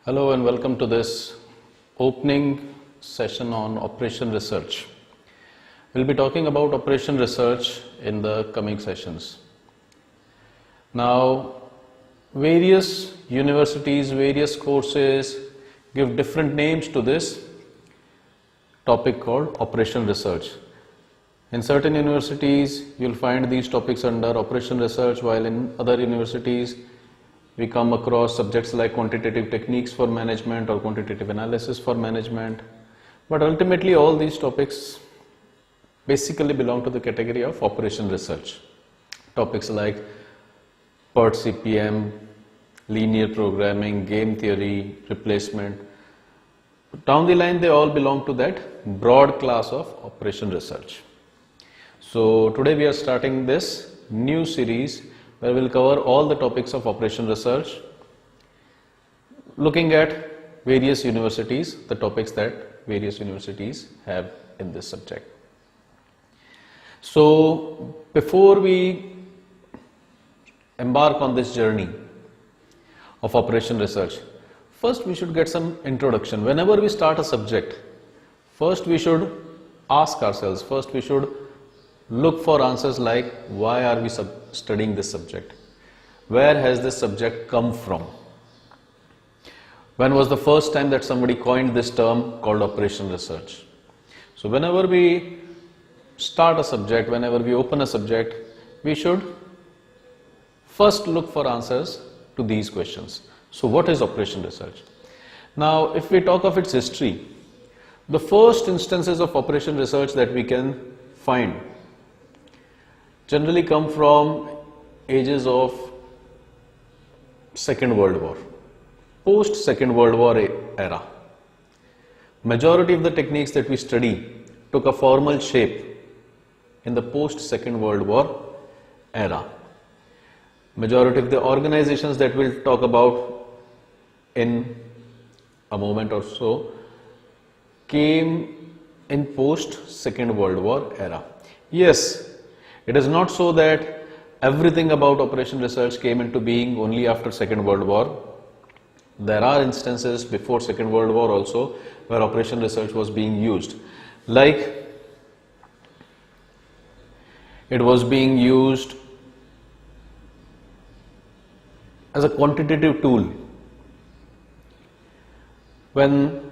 Hello and welcome to this opening session on operation research. We'll be talking about operation research in the coming sessions. Now, various universities, various courses give different names to this topic called operation research. In certain universities, you'll find these topics under operation research, while in other universities, we come across subjects like quantitative techniques for management or quantitative analysis for management. But ultimately, all these topics basically belong to the category of operation research. Topics like PERT CPM, linear programming, game theory, replacement. Down the line, they all belong to that broad class of operation research. So today we are starting this new series where we'll cover all the topics of operation research, looking at various universities, the topics that various universities have in this subject. So before we embark on this journey of operation research, first we should get some introduction. Whenever we start a subject, first we should ask ourselves, first we should look for answers like why are we studying this subject? Where has this subject come from? When was the first time that somebody coined this term called operation research? So whenever we start a subject, whenever we open a subject, we should first look for answers to these questions. So what is operation research? Now, if we talk of its history, the first instances of operation research that we can find generally come from ages of Second World War, post-Second World War era. Majority of the techniques that we study took a formal shape in the post-Second World War era. Majority of the organizations that we'll talk about in a moment or so came in post-Second World War era. Yes, it is not so that everything about operation research came into being only after Second World War. There are instances before Second World War also where operation research was being used. Like it was being used as a quantitative tool when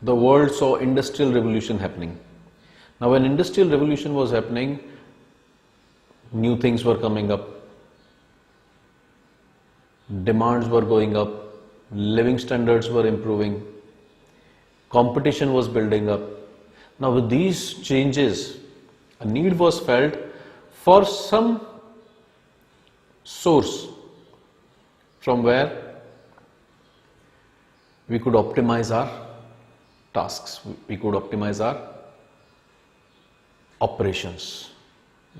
the world saw industrial revolution happening. Now, when industrial revolution was happening, new things were coming up, demands were going up, living standards were improving, competition was building up. Now, with these changes, a need was felt for some source from where we could optimize our tasks, we could optimize our operations,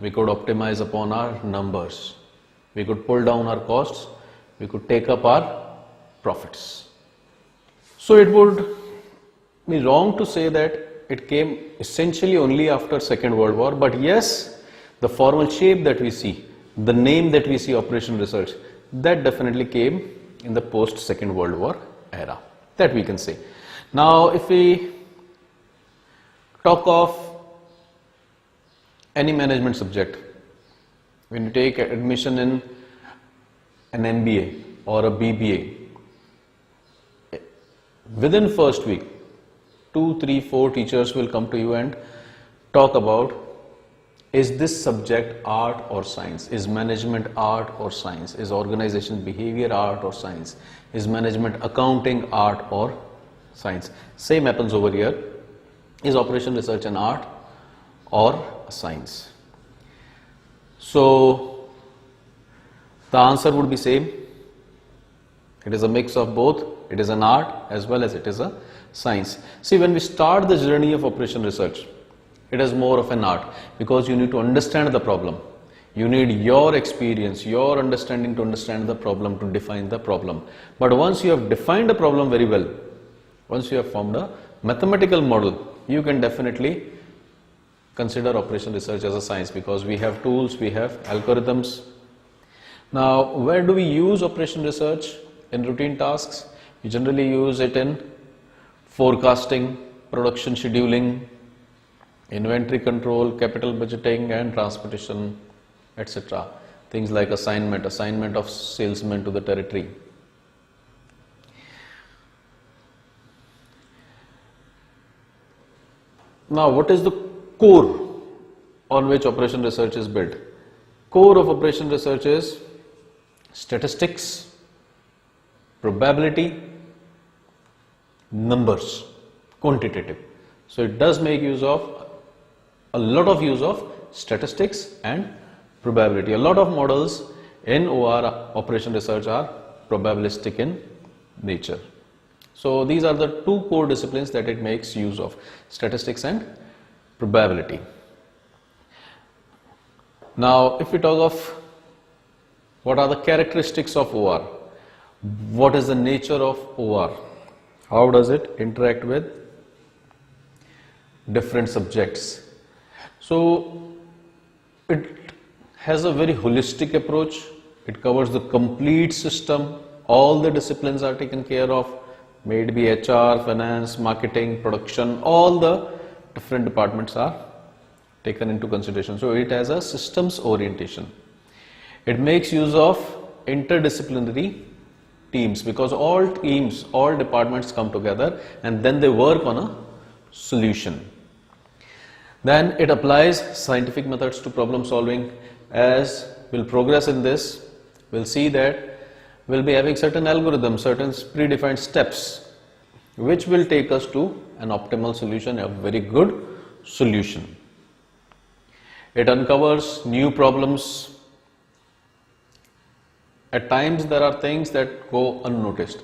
we could optimize upon our numbers, we could pull down our costs, we could take up our profits. So it would be wrong to say that it came essentially only after Second World War, but yes, the formal shape that we see, the name that we see, operation research, that definitely came in the post Second World War era, that we can say. Now if we talk of any management subject, when you take admission in an MBA or a BBA, within first week, 2, 3, 4 teachers will come to you and talk about, is this subject art or science? Is management art or science? Is organization behavior art or science? Is management accounting art or science? Same happens over here. Is operation research an art or a science? So the answer would be same. It is a mix of both. It is an art as well as it is a science. See, when we start the journey of operation research, it is more of an art because you need to understand the problem. You need your experience, your understanding to understand the problem, to define the problem. But once you have defined a problem very well, once you have formed a mathematical model, you can definitely consider operation research as a science because we have tools, we have algorithms. Now, where do we use operation research in routine tasks. You generally use it in forecasting, production scheduling, inventory control, capital budgeting and transportation, etc. Things like assignment of salesmen to the territory. Now, what is the core on which operation research is built? Core of operation research is statistics, probability, numbers, quantitative. So it does make use of a lot of use of statistics and probability. A lot of models in OR operation research are probabilistic in nature. So these are the two core disciplines that it makes use of, statistics and probability. Now, if we talk of what are the characteristics of OR, what is the nature of OR, how does it interact with different subjects? So it has a very holistic approach. It covers the complete system. All the disciplines are taken care of, may it be HR, finance, marketing, production, all the different departments are taken into consideration. So it has a systems orientation. It makes use of interdisciplinary teams, because all teams, all departments come together and then they work on a solution. Then it applies scientific methods to problem solving. As we'll progress in this, we'll see that we'll be having certain algorithms, certain predefined steps, which will take us to an optimal solution, a very good solution. It uncovers new problems. At times there are things that go unnoticed.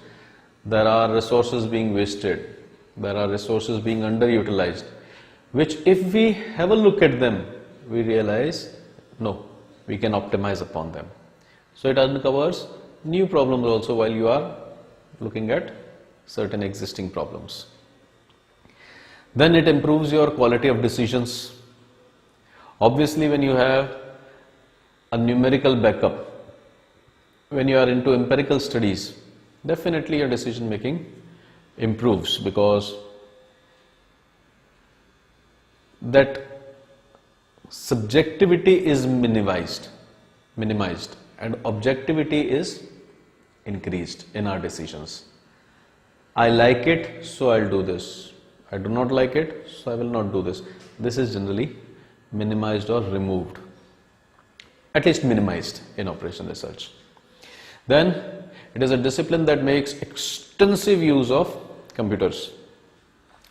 There are resources being wasted. There are resources being underutilized, which if we have a look at them, we realize, no, we can optimize upon them. So it uncovers new problems also while you are looking at certain existing problems. Then it improves your quality of decisions. Obviously, when you have a numerical backup, when you are into empirical studies, definitely your decision making improves, because that subjectivity is minimized and objectivity is increased in our decisions. I like it, so I'll do this. I do not like it, so I will not do this. This is generally minimized or removed, at least minimized in operation research. Then it is a discipline that makes extensive use of computers.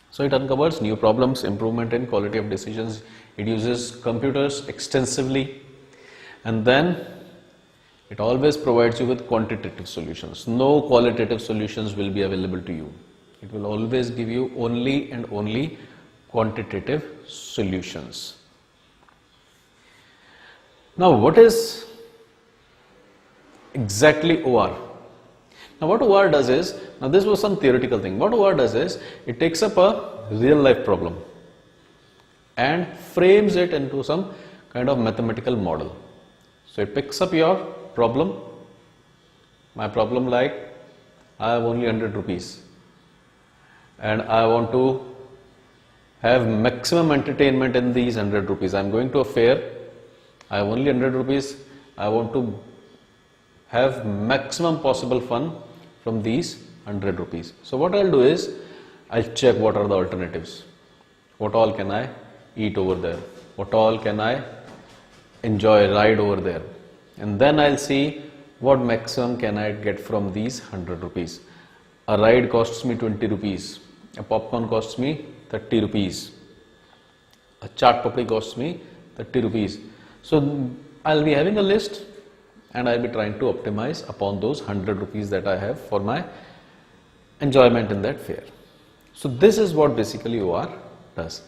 So it uncovers new problems, improvement in quality of decisions. It uses computers extensively, and then it always provides you with quantitative solutions. No qualitative solutions will be available to you. It will always give you only and only quantitative solutions. Now, what is exactly OR? Now, what OR does is, now this was some theoretical thing. What OR does is, it takes up a real life problem and frames it into some kind of mathematical model. So it picks up your problem, my problem, like I have only 100 rupees and I want to have maximum entertainment in these 100 rupees. I am going to a fair, I have only 100 rupees, I want to have maximum possible fun from these 100 rupees. So what I'll do is, I'll check what are the alternatives. What all can I eat over there? What all can I enjoy, ride over there? And then I'll see what maximum can I get from these 100 rupees. A ride costs me 20 rupees. A popcorn costs me 30 rupees. A chaat papdi costs me 30 rupees. So I'll be having a list and I'll be trying to optimize upon those 100 rupees that I have for my enjoyment in that fair. So this is what basically OR does.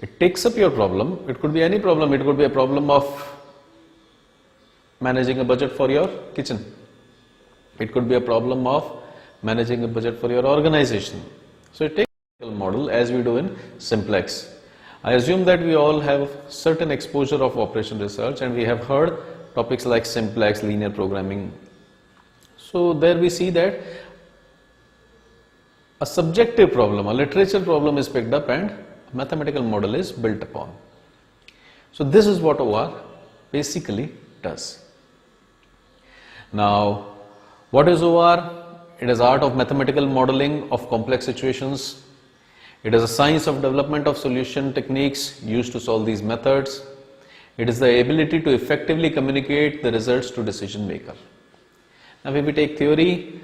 It takes up your problem. It could be any problem. It could be a problem of managing a budget for your kitchen. It could be a problem of managing a budget for your organization. So it takes a model as we do in Simplex. I assume that we all have certain exposure of operation research and we have heard topics like Simplex, linear programming. So there we see that a subjective problem, a literature problem is picked up and a mathematical model is built upon. So this is what OR basically does. Now, what is OR? It is art of mathematical modeling of complex situations. It is a science of development of solution techniques used to solve these methods. It is the ability to effectively communicate the results to decision maker. Now, if we take theory,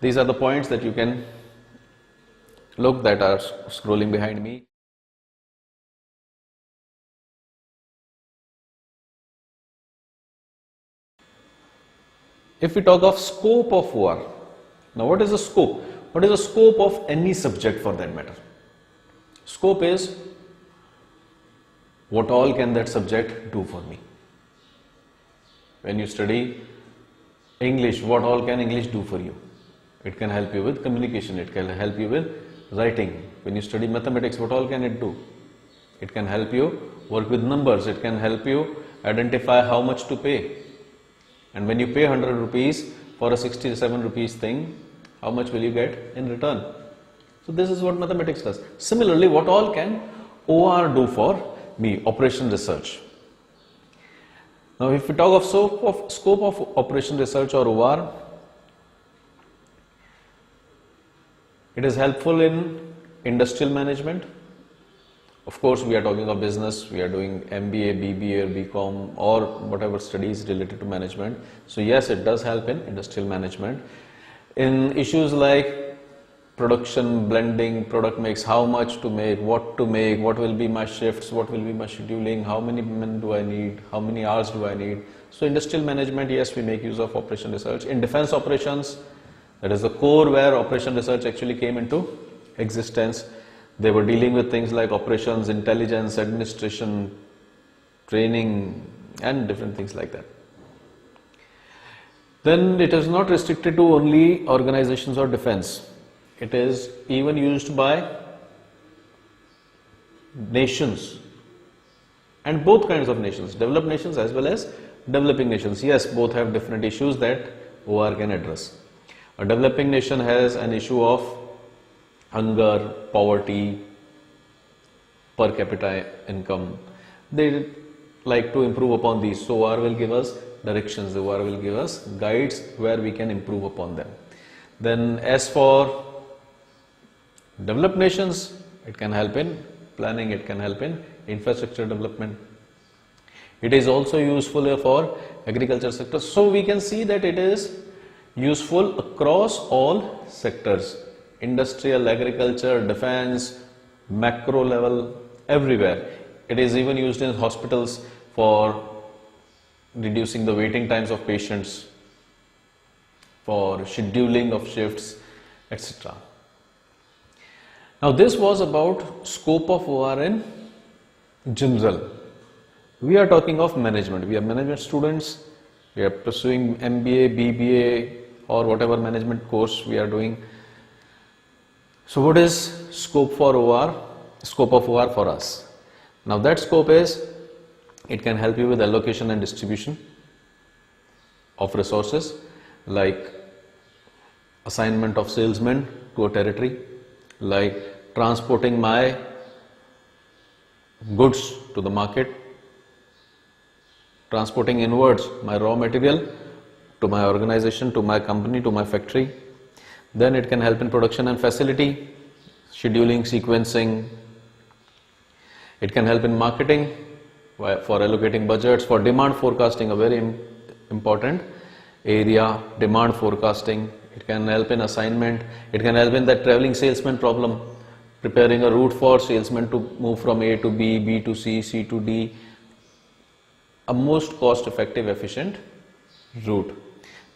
these are the points that you can look that are scrolling behind me. If we talk of scope of OR, now what is the scope? What is the scope of any subject for that matter? Scope is what all can that subject do for me. When you study English, what all can English do for you? It can help you with communication, it can help you with writing. When you study mathematics, what all can it do? It can help you work with numbers, it can help you identify how much to pay. And when you pay 100 rupees for a 67 rupees thing, how much will you get in return? So this is what mathematics does. Similarly, what all can OR do for me, operation research? Now if we talk of scope of operation research or OR, it is helpful in industrial management. Of course, we are talking of business, we are doing MBA, BBA or BCom or whatever studies related to management. So yes, it does help in industrial management. In issues like production, blending, product mix, how much to make, what will be my shifts, what will be my scheduling, how many men do I need, how many hours do I need. So industrial management, yes, we make use of operation research. In defense operations, that is the core where operation research actually came into existence. They were dealing with things like operations, intelligence, administration, training and different things like that. Then it is not restricted to only organizations or defense. It is even used by nations and both kinds of nations, developed nations as well as developing nations. Yes, both have different issues that OR can address. A developing nation has an issue of hunger, poverty, per capita income. They like to improve upon these. So OR will give us directions, OR will give us guides where we can improve upon them. Then as for developed nations, it can help in planning, it can help in infrastructure development. It is also useful for agriculture sector. So we can see that it is useful across all sectors. Industrial, agriculture, defense, macro level, everywhere. It is even used in hospitals for reducing the waiting times of patients, for scheduling of shifts, etc. Now this was about scope of OR in general. We are talking of management. We are management students. We are pursuing MBA, BBA or whatever management course we are doing. So what is scope for OR? Scope of OR for us. Now that scope is, it can help you with allocation and distribution of resources, like assignment of salesmen to a territory, like transporting my goods to the market, transporting inwards my raw material to my organization, to my company, to my factory. Then it can help in production and facility, scheduling, sequencing. It can help in marketing for allocating budgets, for demand forecasting, a very important area, demand forecasting. It can help in assignment. It can help in that traveling salesman problem, preparing a route for salesmen to move from A to B, B to C, C to D, a most cost effective, efficient route.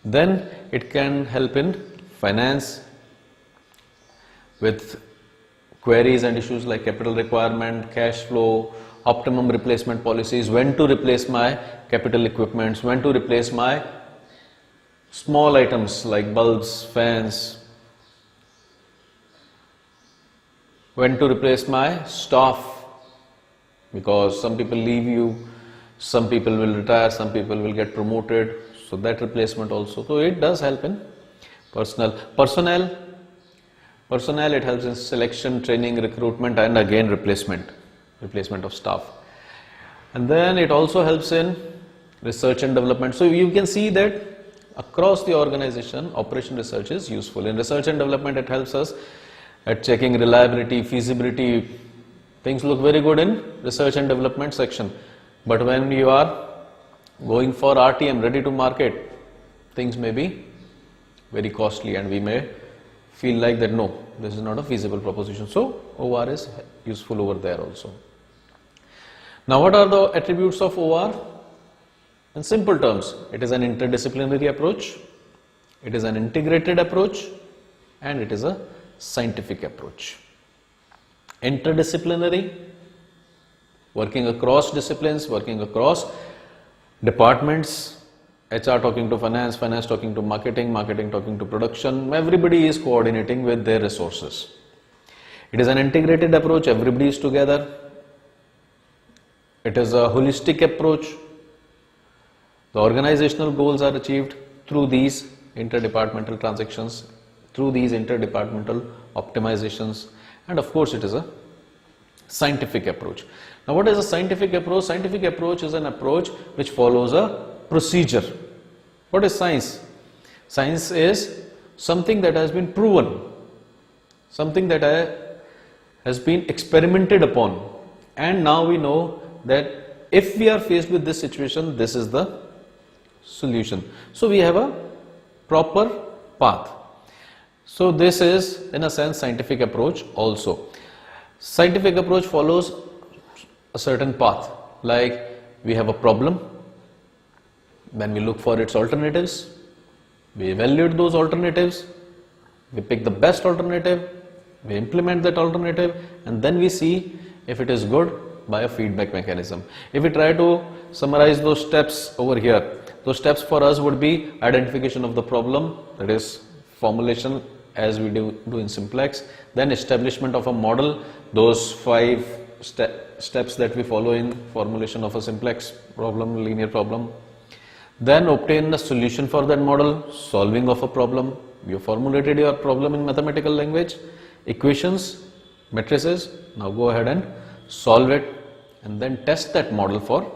Then it can help in finance with queries and issues like capital requirement, cash flow, optimum replacement policies, when to replace my capital equipments, when to replace my small items like bulbs, fans, when to replace my staff, because some people leave you, some people will retire, some people will get promoted, so that replacement also. So it does help in Personnel, it helps in selection, training, recruitment, and again replacement of staff. And then it also helps in research and development. So you can see that across the organization, operation research is useful. In research and development, it helps us at checking reliability, feasibility. Things look very good in research and development section, but when you are going for RTM, ready to market, things may be very costly and we may feel like that no, this is not a feasible proposition. So OR is useful over there also. Now what are the attributes of OR? In simple terms, it is an interdisciplinary approach, it is an integrated approach, and it is a scientific approach. Interdisciplinary, working across disciplines, working across departments, HR talking to finance, finance talking to marketing, marketing talking to production, everybody is coordinating with their resources. It is an integrated approach, everybody is together. It is a holistic approach. The organizational goals are achieved through these interdepartmental transactions, through these interdepartmental optimizations, and of course it is a scientific approach. Now what is a scientific approach? Scientific approach is an approach which follows a procedure. What is science? Science is something that has been proven, something that has been experimented upon, and now we know that if we are faced with this situation, this is the solution. So we have a proper path. So this is in a sense scientific approach also. Scientific approach follows a certain path, like we have a problem, then we look for its alternatives, we evaluate those alternatives, we pick the best alternative, we implement that alternative, and then we see if it is good by a feedback mechanism. If we try to summarize those steps over here, those steps for us would be identification of the problem, that is formulation as we do in simplex, then establishment of a model, those 5 steps that we follow in formulation of a simplex problem, linear problem, then obtain a solution for that model, solving of a problem. You formulated your problem in mathematical language, equations, matrices, now go ahead and solve it and then test that model for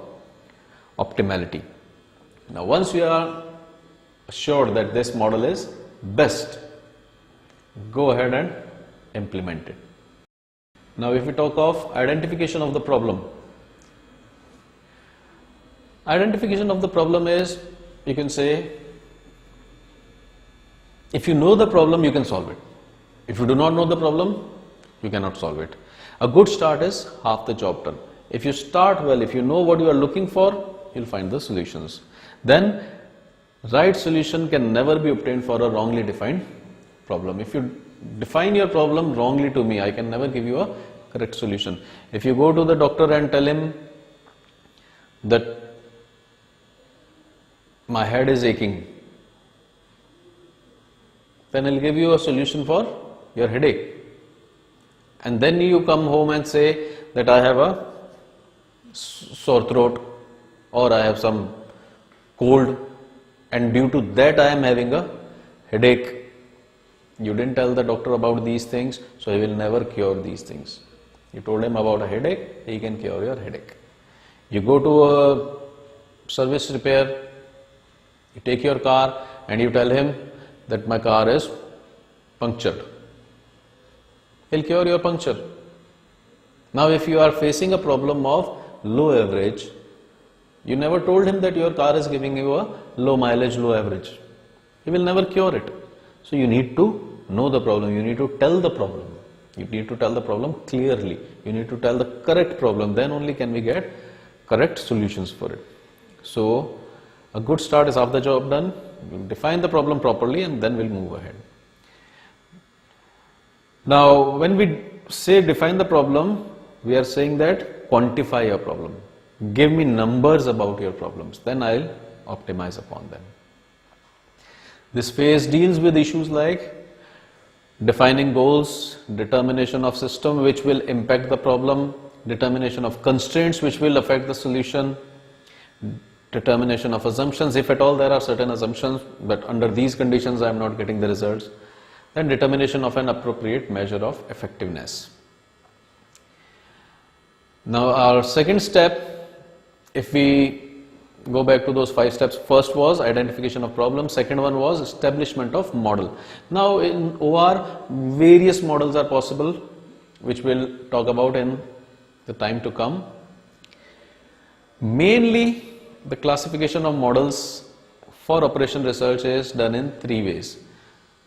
optimality. Now once you are assured that this model is best, go ahead and implement it. Now if we talk of identification of the problem, identification of the problem is, you can say, if you know the problem, you can solve it. If you do not know the problem, you cannot solve it. A good start is half the job done. If you start well, if you know what you are looking for, you'll find the solutions. Then right solution can never be obtained for a wrongly defined problem. If you define your problem wrongly to me, I can never give you a correct solution. If you go to the doctor and tell him that my head is aching, then he'll give you a solution for your headache. And then you come home and say that I have a sore throat or I have some cold and due to that I am having a headache. You didn't tell the doctor about these things, so he will never cure these things. You told him about a headache, he can cure your headache. You go to a service repair, you take your car and you tell him that my car is punctured. He'll cure your puncture. Now if you are facing a problem of low average, you never told him that your car is giving you a low mileage, low average. He will never cure it. So you need to know the problem, you need to tell the problem. You need to tell the problem clearly. You need to tell the correct problem, then only can we get correct solutions for it. So a good start is half the job done. We'll define the problem properly and then we'll move ahead. Now when we say define the problem, we are saying that quantify your problem. Give me numbers about your problems, then I'll optimize upon them. This phase deals with issues like defining goals, determination of system which will impact the problem, determination of constraints which will affect the solution, determination of assumptions, if at all there are certain assumptions, but under these conditions I am not getting the results. Then determination of an appropriate measure of effectiveness. Now our second step, if we go back to those 5 steps, first was identification of problem, second one was establishment of model. Now in OR, various models are possible, which we'll talk about in the time to come. Mainly the classification of models for operation research is done in 3 ways.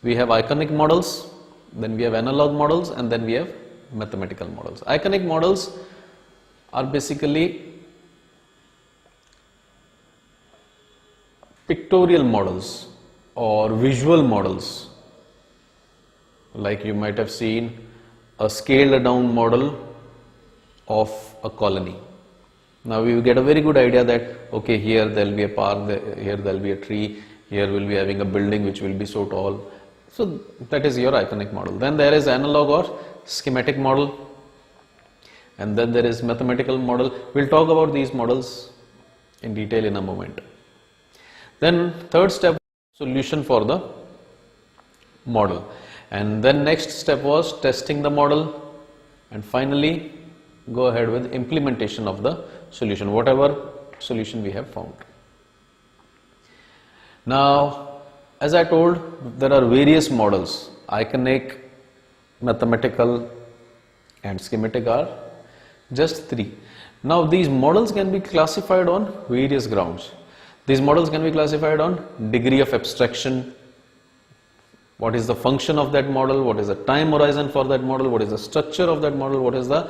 We have iconic models, then we have analog models, and then we have mathematical models. Iconic models are basically pictorial models or visual models, like you might have seen a scaled down model of a colony. Now we will get a very good idea that okay, here there will be a park, here there will be a tree, here we will be having a building which will be so tall. So that is your iconic model. Then there is analog or schematic model, and then there is mathematical model. We will talk about these models in detail in a moment. Then third step, solution for the model, and then next step was testing the model, and finally go ahead with implementation of the solution, whatever solution we have found. Now, as I told, there are various models, iconic, mathematical and schematic are just 3. Now these models can be classified on various grounds. These models can be classified on degree of abstraction, what is the function of that model, what is the time horizon for that model, what is the structure of that model, what is the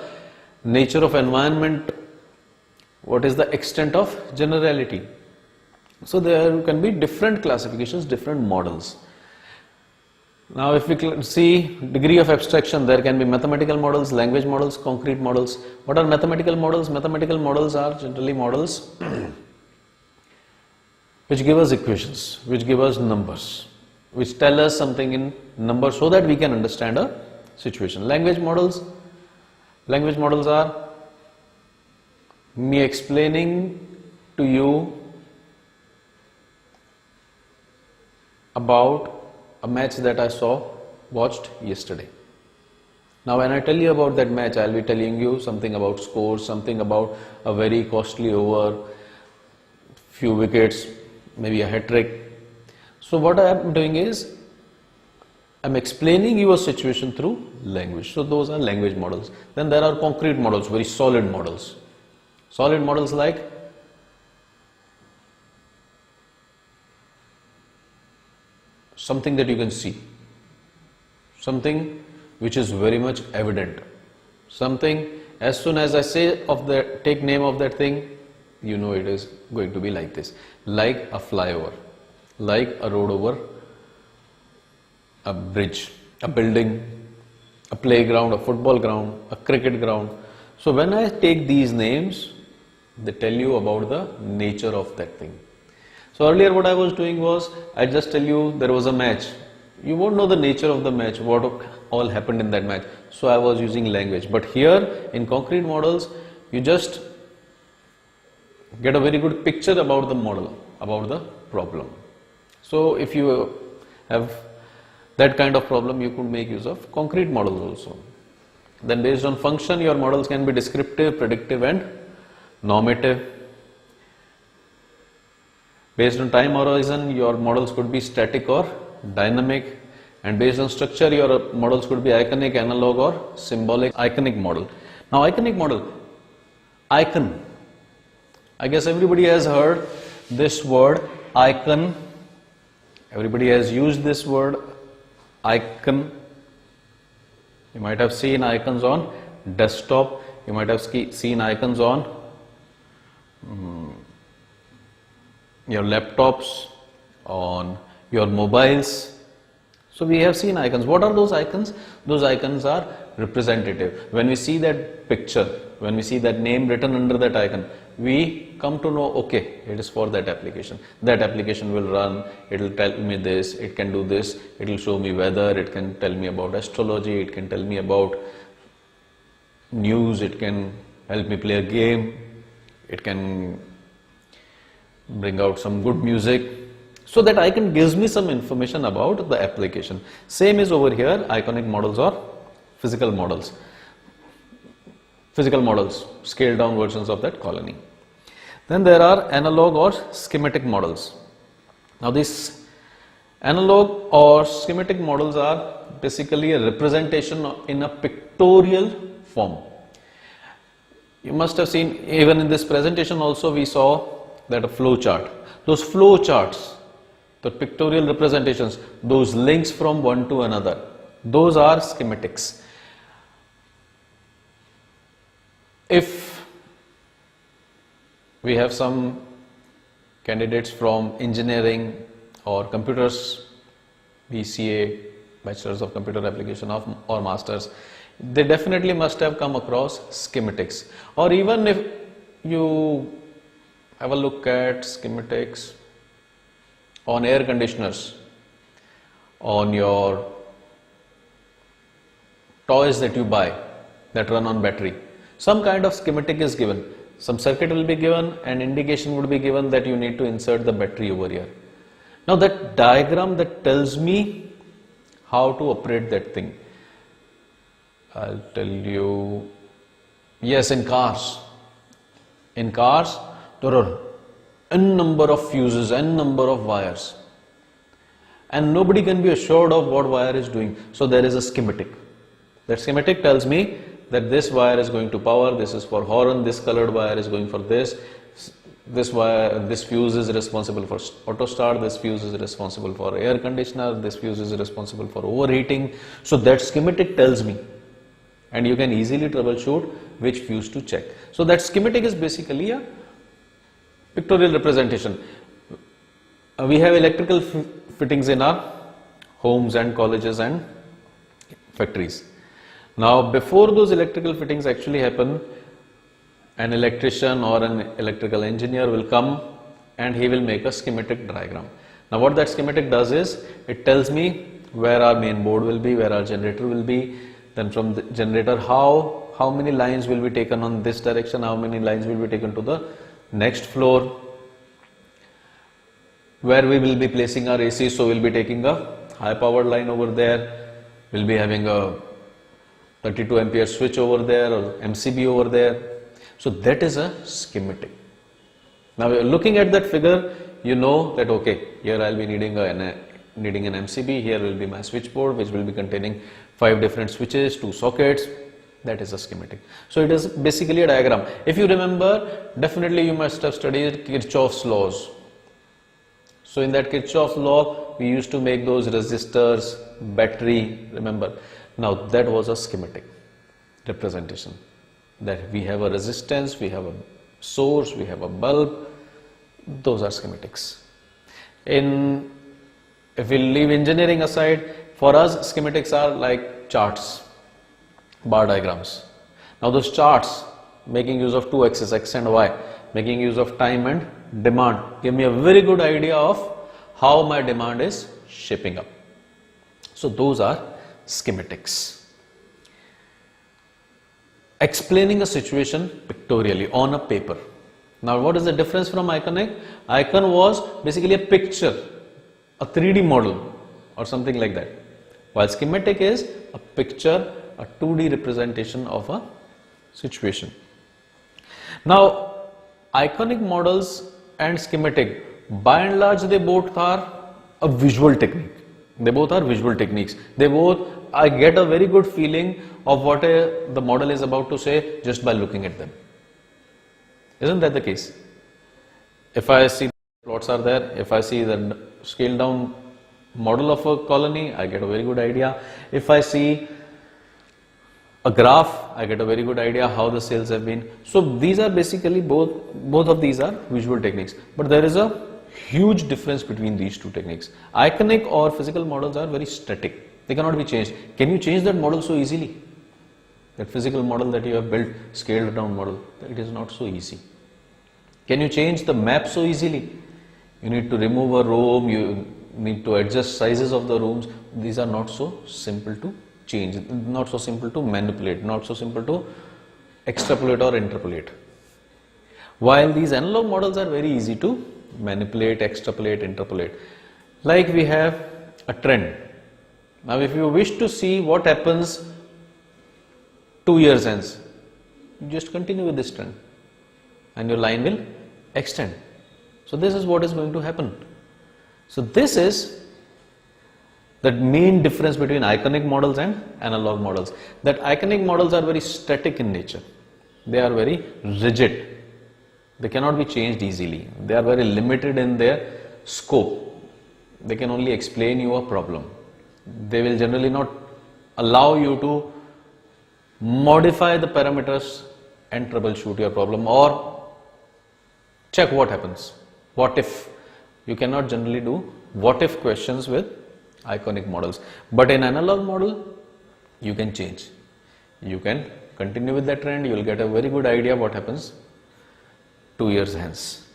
nature of environment, what is the extent of generality. So there can be different classifications, different models. Now if we see degree of abstraction, there can be mathematical models, language models, concrete models. What are mathematical models? Mathematical models are generally models which give us equations, which give us numbers, which tell us something in numbers so that we can understand a situation. Language models are me explaining to you about a match that I watched yesterday. Now when I tell you about that match, I will be telling you something about scores, something about a very costly over, few wickets, maybe a hat-trick. So what I am doing is, I am explaining you a situation through language. So those are language models. Then there are concrete models, very solid models. Solid models like something that you can see, something which is very much evident, something as soon as I say take name of that thing, you know it is going to be like this, like a flyover, like a road over a bridge, a building, a playground, a football ground, a cricket ground. So when I take these names, they tell you about the nature of that thing. So earlier what I was doing was, I just tell you there was a match. You won't know the nature of the match, what all happened in that match. So I was using language. But here in concrete models, you just get a very good picture about the model, about the problem. So if you have that kind of problem, you could make use of concrete models also. Then based on function, your models can be descriptive, predictive and normative. Based on time horizon, your models could be static or dynamic, and based on structure, your models could be iconic, analog or symbolic. Iconic model. Now iconic model, icon. I guess everybody has heard this word icon. Everybody has used this word icon. You might have seen icons on desktop. You might have seen icons on your laptops, on your mobiles. So we have seen icons. What are those icons? Those icons are representative. When we see that picture, when we see that name written under that icon, we come to know, okay, it is for that application. That application will run, it will tell me this, it can do this, it will show me weather, it can tell me about astrology, it can tell me about news, it can help me play a game, it can bring out some good music, so that icon gives me some information about the application. Same is over here, iconic models or physical models. Physical models, scaled down versions of that colony. Then there are analog or schematic models. Now these analog or schematic models are basically a representation in a pictorial form. You must have seen, even in this presentation also we saw that a flow chart. Those flow charts, the pictorial representations, those links from one to another, those are schematics. If we have some candidates from engineering or computers, BCA, Bachelors of Computer Application or Masters, they definitely must have come across schematics. Or even if you have a look at schematics on air conditioners, on your toys that you buy that run on battery, some kind of schematic is given. Some circuit will be given and indication would be given that you need to insert the battery over here. Now that diagram that tells me how to operate that thing. I'll tell you, yes, in cars there are n number of fuses, n number of wires, and nobody can be assured of what wire is doing. So there is a schematic. That schematic tells me that this wire is going to power, this is for horn, this colored wire is going for this wire, this fuse is responsible for auto start, this fuse is responsible for air conditioner, this fuse is responsible for overheating. So that schematic tells me, and you can easily troubleshoot which fuse to check. So that schematic is basically a pictorial representation. We have electrical fittings in our homes and colleges and factories. Now before those electrical fittings actually happen, an electrician or an electrical engineer will come and he will make a schematic diagram. Now what that schematic does is, it tells me where our main board will be, where our generator will be, then from the generator how many lines will be taken on this direction, how many lines will be taken to the next floor, where we will be placing our AC. So we'll be taking a high powered line over there, we'll be having a 32 ampere switch over there or MCB over there. So that is a schematic. Now looking at that figure, you know that okay, here I'll be needing an MCB, here will be my switchboard which will be containing 5 different switches, 2 sockets. That is a schematic. So it is basically a diagram. If you remember, definitely you must have studied Kirchhoff's laws. So in that Kirchhoff's law, we used to make those resistors, battery, remember. Now that was a schematic representation, that we have a resistance, we have a source, we have a bulb. Those are schematics. If we leave engineering aside, for us schematics are like charts, bar diagrams. Now those charts, making use of 2 axes, x and y, making use of time and demand, give me a very good idea of how my demand is shaping up. So those are schematics. Explaining a situation pictorially on a paper. Now what is the difference from iconic? Icon was basically a picture, a 3D model or something like that, while schematic is a picture, a 2D representation of a situation. Now iconic models and schematic, by and large they both are a visual technique. They both are visual techniques. I get a very good feeling of what the model is about to say just by looking at them. Isn't that the case? If I see the plots are there, if I see the scaled down model of a colony, I get a very good idea. If I see a graph, I get a very good idea how the sales have been. So these are basically both of these are visual techniques, but there is a huge difference between these two techniques. Iconic or physical models are very static. They cannot be changed. Can you change that model so easily? That physical model that you have built, scaled down model, it is not so easy. Can you change the map so easily? You need to remove a room, you need to adjust sizes of the rooms. These are not so simple to change, not so simple to manipulate, not so simple to extrapolate or interpolate. While these analog models are very easy to manipulate, extrapolate, interpolate. Like we have a trend. Now if you wish to see what happens 2 years hence, you just continue with this trend and your line will extend. So this is what is going to happen. So this is the main difference between iconic models and analog models. That iconic models are very static in nature. They are very rigid. They cannot be changed easily. They are very limited in their scope. They can only explain you a problem. They will generally not allow you to modify the parameters and troubleshoot your problem or check what happens. What if? You cannot generally do what if questions with iconic models. But in analog model, you can change. You can continue with that trend. You will get a very good idea what happens 2 years hence.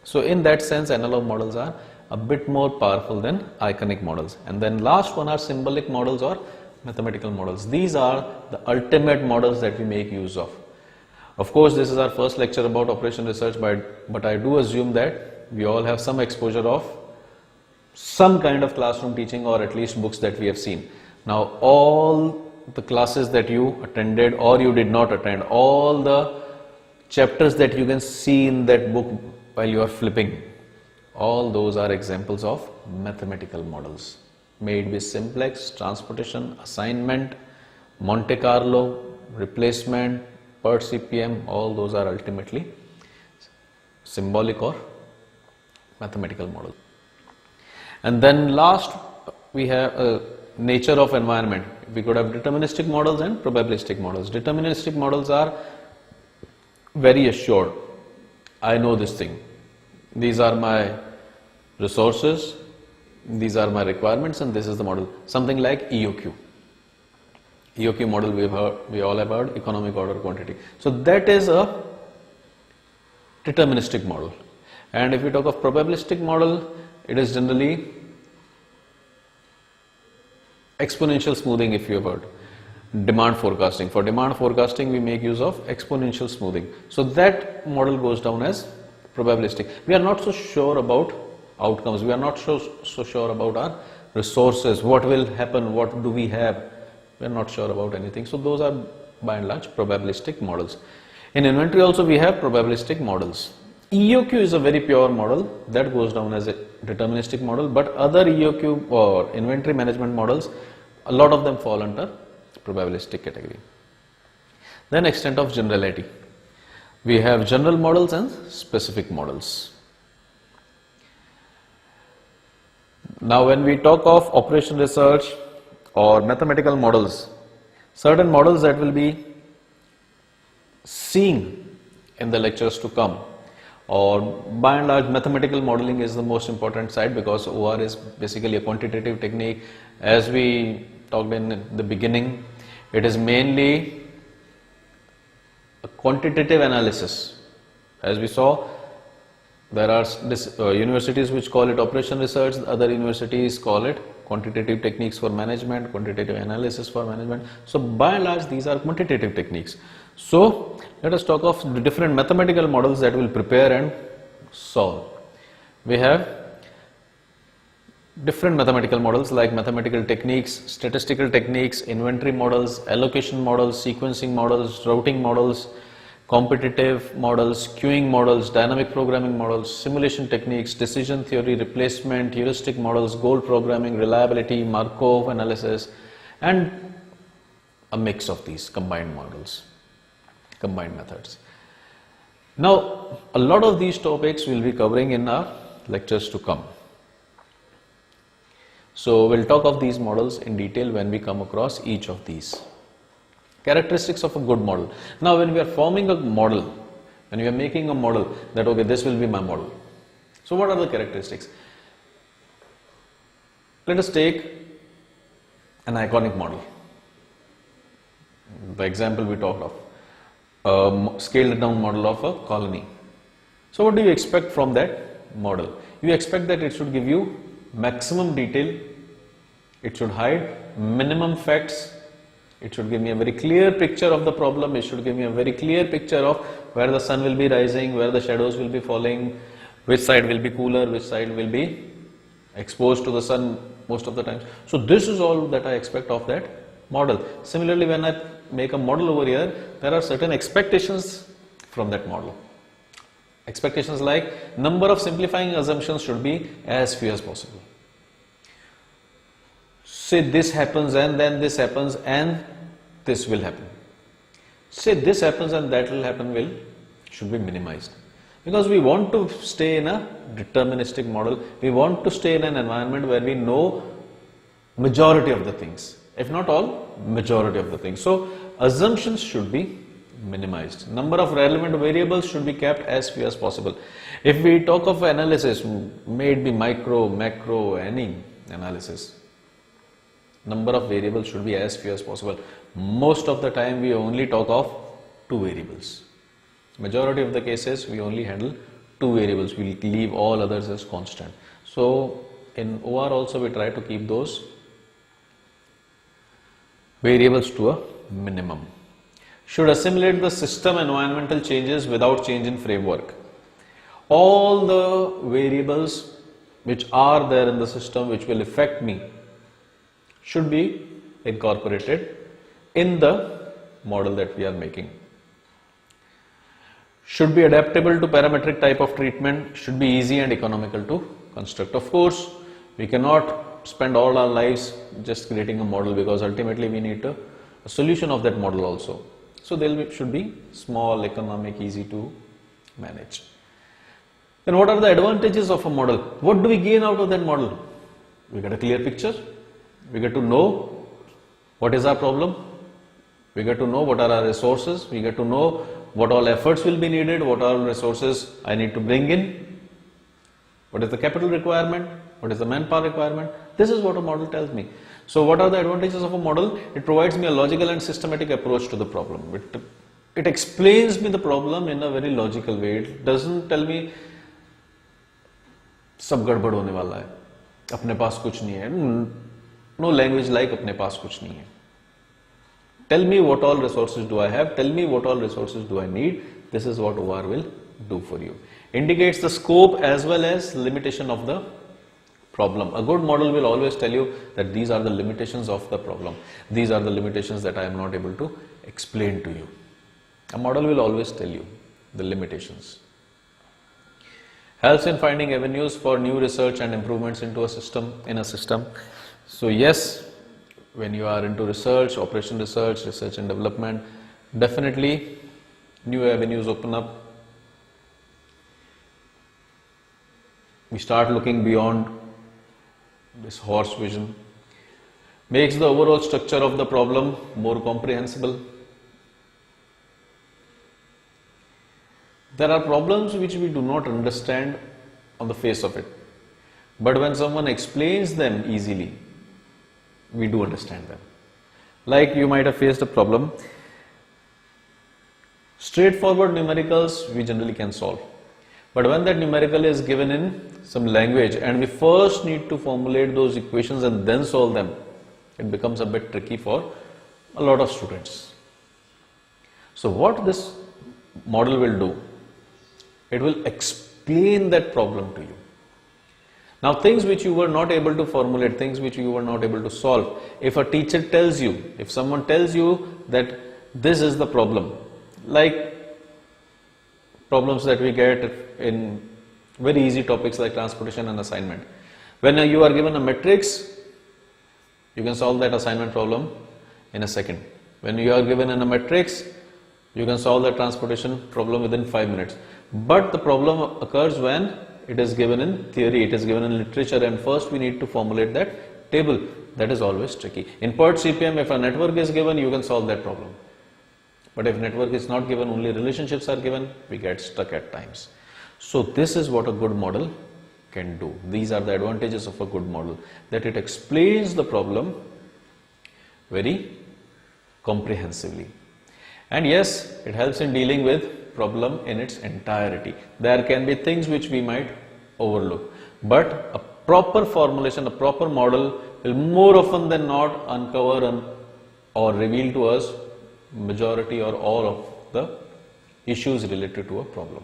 So in that sense, analog models are a bit more powerful than iconic models. And then last one are symbolic models or mathematical models. These are the ultimate models that we make use of. Of course, this is our first lecture about operation research, but I do assume that we all have some exposure of some kind of classroom teaching or at least books that we have seen. Now all the classes that you attended or you did not attend, all the chapters that you can see in that book while you are flipping, all those are examples of mathematical models made with simplex, transportation, assignment, Monte Carlo, replacement, per CPM, all those are ultimately symbolic or mathematical models. And then last we have nature of environment. We could have deterministic models and probabilistic models. Deterministic models are very assured. I know this thing. These are my resources, these are my requirements, and this is the model. Something like EOQ. EOQ model we all have heard, economic order quantity. So that is a deterministic model. And if we talk of probabilistic model, it is generally exponential smoothing, if you have heard. Demand forecasting. For demand forecasting, we make use of exponential smoothing. So that model goes down as probabilistic. We are not so sure about outcomes. We are not so sure about our resources. What will happen? What do we have? We are not sure about anything. So those are by and large probabilistic models. In inventory also we have probabilistic models. EOQ is a very pure model that goes down as a deterministic model, but other EOQ or inventory management models, a lot of them fall under probabilistic category. Then extent of generality. We have general models and specific models. Now when we talk of operation research or mathematical models, certain models that will be seen in the lectures to come, or by and large mathematical modeling is the most important side because OR is basically a quantitative technique. As we talked in the beginning, it is mainly a quantitative analysis. As we saw, there are universities which call it operation research, other universities call it quantitative techniques for management, quantitative analysis for management. So by and large these are quantitative techniques. So let us talk of the different mathematical models that will prepare and solve. We have different mathematical models like mathematical techniques, statistical techniques, inventory models, allocation models, sequencing models, routing models, competitive models, queuing models, dynamic programming models, simulation techniques, decision theory, replacement, heuristic models, goal programming, reliability, Markov analysis, and a mix of these combined models, combined methods. Now, a lot of these topics we'll be covering in our lectures to come. So we'll talk of these models in detail when we come across each of these. Characteristics of a good model. Now when we are forming a model, when we are making a model that okay, this will be my model. So what are the characteristics? Let us take an iconic model. The example we talked of, scaled down model of a colony. So what do you expect from that model? You expect that it should give you maximum detail, it should hide minimum facts, it should give me a very clear picture of the problem, it should give me a very clear picture of where the sun will be rising, where the shadows will be falling, which side will be cooler, which side will be exposed to the sun most of the time. So this is all that I expect of that model. Similarly, when I make a model over here, there are certain expectations from that model. Expectations like number of simplifying assumptions should be as few as possible. Say this happens and then this happens and this will happen. Say this happens and that will happen should be minimized. Because we want to stay in a deterministic model. We want to stay in an environment where we know majority of the things. If not all, majority of the things. So assumptions should be minimized. Number of relevant variables should be kept as few as possible. If we talk of analysis, may it be micro, macro, any analysis, number of variables should be as few as possible. Most of the time we only talk of two variables. Majority of the cases we only handle two variables. We leave all others as constant. So in OR also we try to keep those variables to a minimum. Should assimilate the system environmental changes without change in framework. All the variables which are there in the system which will affect me should be incorporated in the model that we are making. Should be adaptable to parametric type of treatment, should be easy and economical to construct. Of course, we cannot spend all our lives just creating a model, because ultimately we need a solution of that model also. So should be small, economic, easy to manage. Then what are the advantages of a model? What do we gain out of that model? We get a clear picture. We get to know what is our problem. We get to know what are our resources. We get to know what all efforts will be needed, what all resources I need to bring in, what is the capital requirement, what is the manpower requirement. This is what a model tells me. So what are the advantages of a model? It provides me a logical and systematic approach to the problem. It explains me the problem in a very logical way. It doesn't tell me सब गड़बड़ होने वाला है, अपने पास कुछ नहीं है. No language like अपने पास कुछ नहीं है. Tell me what all resources do I have, tell me what all resources do I need. This is what OR will do for you. Indicates the scope as well as limitation of the problem. A good model will always tell you that these are the limitations of the problem. These are the limitations that I am not able to explain to you. A model will always tell you the limitations. Helps in finding avenues for new research and improvements in a system. So yes, when you are into research, operation research, research and development, definitely new avenues open up. We start looking beyond this horse vision. Makes the overall structure of the problem more comprehensible. There are problems which we do not understand on the face of it, but when someone explains them easily, we do understand them. Like you might have faced a problem. Straightforward numericals we generally can solve. But when that numerical is given in some language and we first need to formulate those equations and then solve them, it becomes a bit tricky for a lot of students. So what this model will do, it will explain that problem to you. Now things which you were not able to formulate, things which you were not able to solve, if a teacher tells you, if someone tells you that this is the problem, like problems that we get in very easy topics like transportation and assignment. When you are given a matrix, you can solve that assignment problem in a second. When you are given in a matrix, you can solve the transportation problem within 5 minutes. But the problem occurs when it is given in theory, it is given in literature, and first we need to formulate that table. That is always tricky. In PERT CPM, if a network is given, you can solve that problem. But if network is not given, only relationships are given, we get stuck at times. So this is what a good model can do. These are the advantages of a good model, that it explains the problem very comprehensively. And yes, it helps in dealing with problem in its entirety. There can be things which we might overlook, but a proper formulation, a proper model will more often than not uncover or reveal to us majority or all of the issues related to a problem.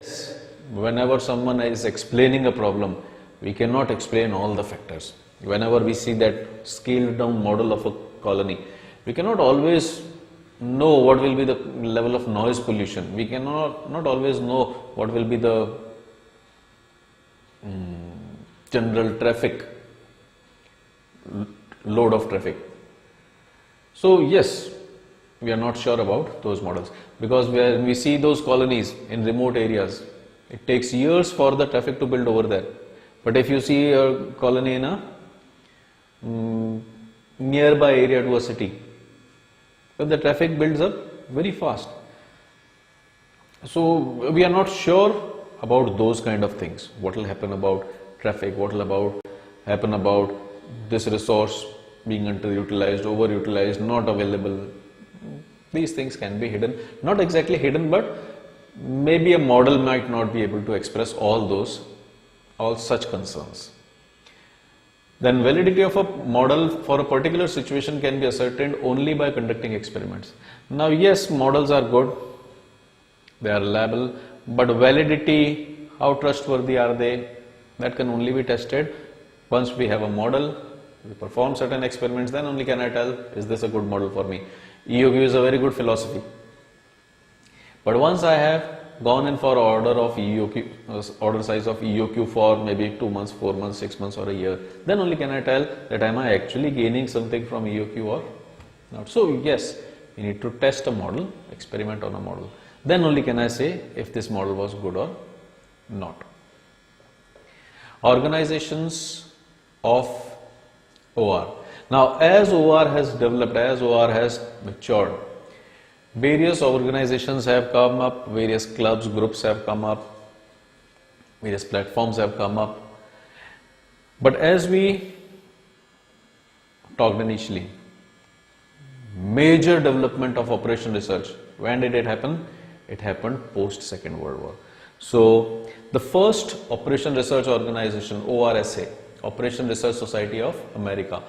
Yes, whenever someone is explaining a problem, we cannot explain all the factors. Whenever we see that scaled down model of a colony, we cannot always know what will be the level of noise pollution. We cannot not always know what will be the general traffic, load of traffic. So yes, we are not sure about those models, because when we see those colonies in remote areas, it takes years for the traffic to build over there. But if you see a colony in a nearby area to a city, then the traffic builds up very fast. So we are not sure about those kind of things. What will happen about traffic? What will happen about this resource being underutilized, overutilized, not available? These things can be hidden. Not exactly hidden, but maybe a model might not be able to express all such concerns. Then validity of a model for a particular situation can be ascertained only by conducting experiments. Now yes, models are good, they are reliable, but validity, how trustworthy are they? That can only be tested once we have a model, we perform certain experiments, then only can I tell, is this a good model for me? EOQ is a very good philosophy. But once I have gone in for order size of EOQ for maybe 2 months, 4 months, 6 months or a year, then only can I tell that am I actually gaining something from EOQ or not. So yes, we need to test a model, experiment on a model. Then only can I say if this model was good or not. Organizations of OR. Now as OR has developed, as OR has matured, various organizations have come up, various clubs, groups have come up, various platforms have come up. But as we talked initially, major development of operation research, when did it happen? It happened post Second World War. So the first operation research organization, ORSA, Operation Research Society of America,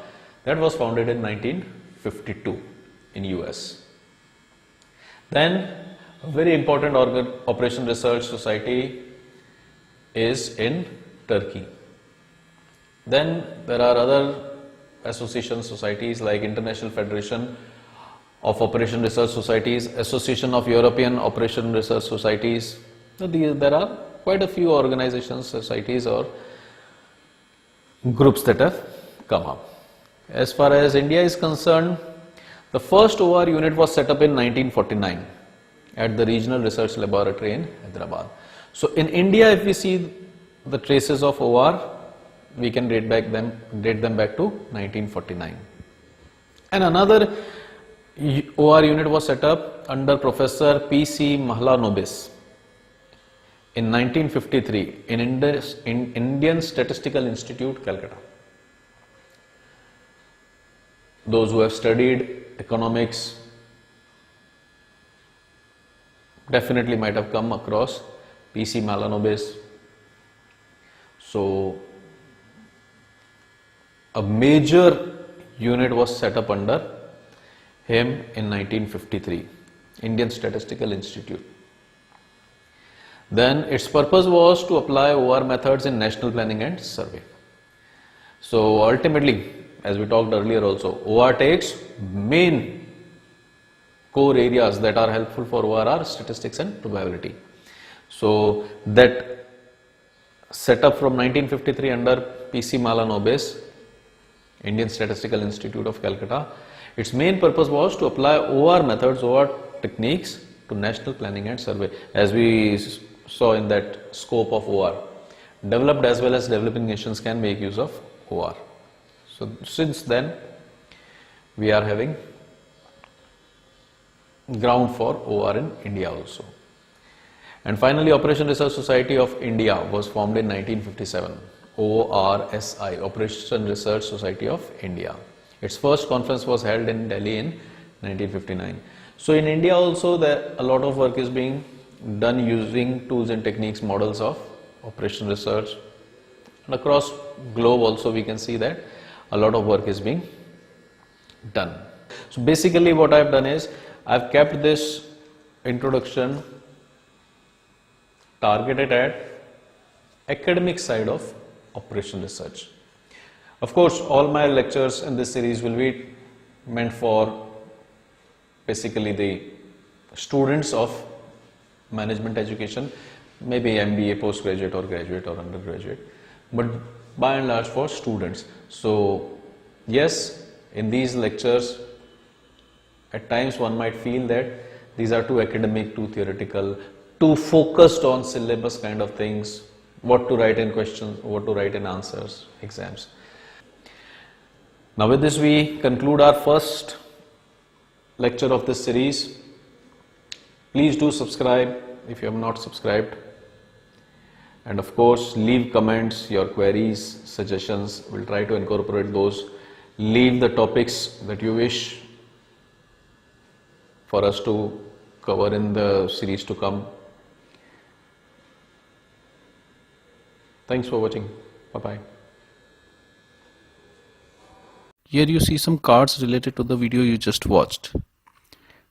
that was founded in 1952 in US. Then a very important Operation Research Society is in Turkey. Then there are other association societies like International Federation of Operation Research Societies, Association of European Operation Research Societies. So there are quite a few organizations, societies or groups that have come up. As far as India is concerned, the first OR unit was set up in 1949 at the Regional Research Laboratory in Hyderabad. So in India, if we see the traces of OR, we can date them back to 1949. And another OR unit was set up under Professor P.C. Mahalanobis in 1953 in Indian Statistical Institute, Calcutta. Those who have studied economics definitely might have come across P.C. Mahalanobis. So a major unit was set up under him in 1953, Indian Statistical Institute. Then its purpose was to apply OR methods in national planning and survey. So ultimately, as we talked earlier also, OR takes main core areas that are helpful for OR are statistics and probability. So that set up from 1953 under P.C. Mahalanobis, Indian Statistical Institute of Calcutta, its main purpose was to apply OR methods, OR techniques to national planning and survey. As we saw in that scope of OR, developed as well as developing nations can make use of OR. So since then, we are having ground for OR in India also. And finally, Operation Research Society of India was formed in 1957, ORSI, Operation Research Society of India. Its first conference was held in Delhi in 1959. So in India also, a lot of work is being done using tools and techniques, models of operation research. And across globe also we can see that a lot of work is being done. So basically what I have done is, I have kept this introduction targeted at academic side of operation research. Of course, all my lectures in this series will be meant for basically the students of management education, maybe MBA, postgraduate or graduate or undergraduate, but by and large for students. So yes, in these lectures at times one might feel that these are too academic, too theoretical, too focused on syllabus kind of things, what to write in questions, what to write in answers, exams. Now with this we conclude our first lecture of this series. Please do subscribe if you have not subscribed, and of course leave comments, your queries, suggestions. We'll try to incorporate those. Leave the topics that you wish for us to cover in the series to come. Thanks for watching. Bye-bye. Here you see some cards related to the video you just watched.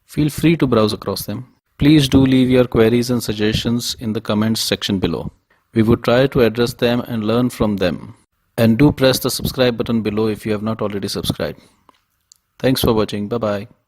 Feel free to browse across them. Please do leave your queries and suggestions in the comments section below. We would try to address them and learn from them. And do press the subscribe button below if you have not already subscribed. Thanks for watching. Bye-bye.